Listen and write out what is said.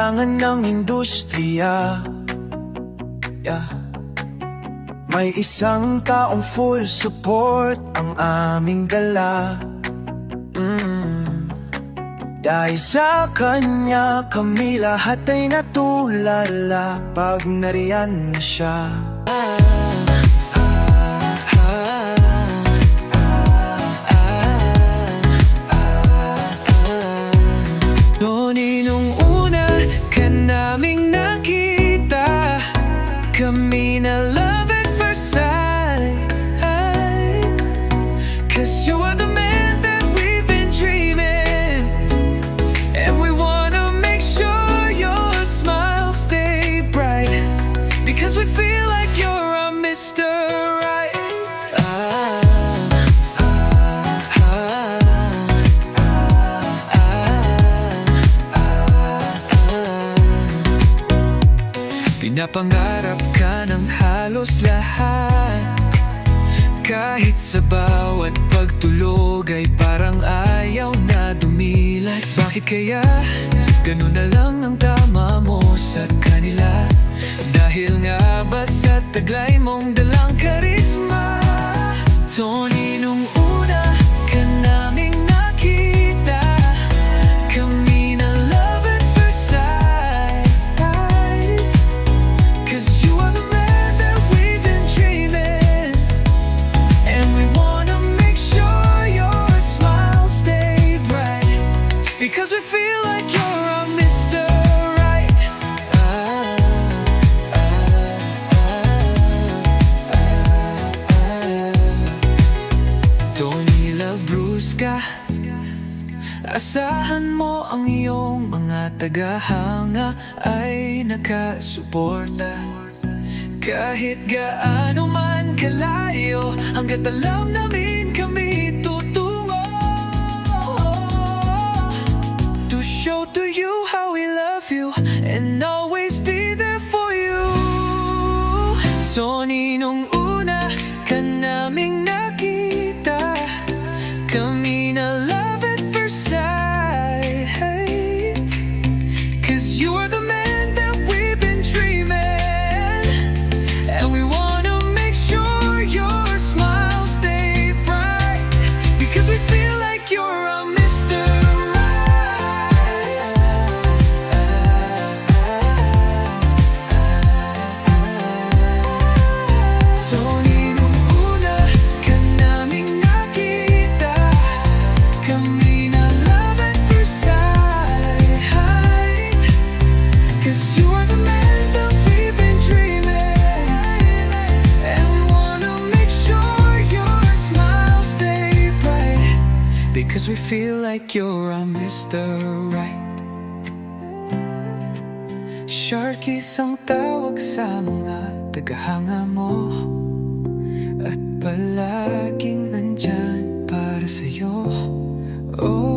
kailangan ng industriya. May isang taong full support ang aming dala. Dahil sa kanya kami lahat ay natulala pag nariyan na siya. Tony, nung una ka naming nakita, kami na love at first sight. 'Cause you are the man that we've been dreaming, and we wanna make sure your smile stay bright, because we feel like you're our Mr. Right. Pinapangarap ka ng halos lahat, kahit sa bawat pagtulog ay parang ayaw na dumilat. Bakit kaya ganun na lang ang tama mo sa kanila? Dahil nga ba sa taglay mong dalang karisma? Tony, nung una ka naming nakita, kami na love at first sight. 'Cause you are the man that we've been dreaming, and we wanna make sure your smile stay bright, because we feel like you're our Mr. Right. Tony Labrusca, asahan mo ang iyong mga tagahanga ay nakasuporta. Kahit gaano man kalayo, hanggat alam namin kami tutungo, to show to you how we love you and always be there for you. Tony, nung una ka naming nakita, kami na love at first sight. 'Cause you are the man that we've been dreaming, and we wanna make sure your smile stay bright, because we feel like you're our Mr. Right. Tony, nung una ka naming nakita, kami na love at first sight. 'Cause you are the man that we've been dreaming, and we wanna make sure your smile stay bright, because we feel like you're our Mr. Right. Sharkies ang tawag sa mga tagahanga mo, at palaging andyan para sa'yo. Oh.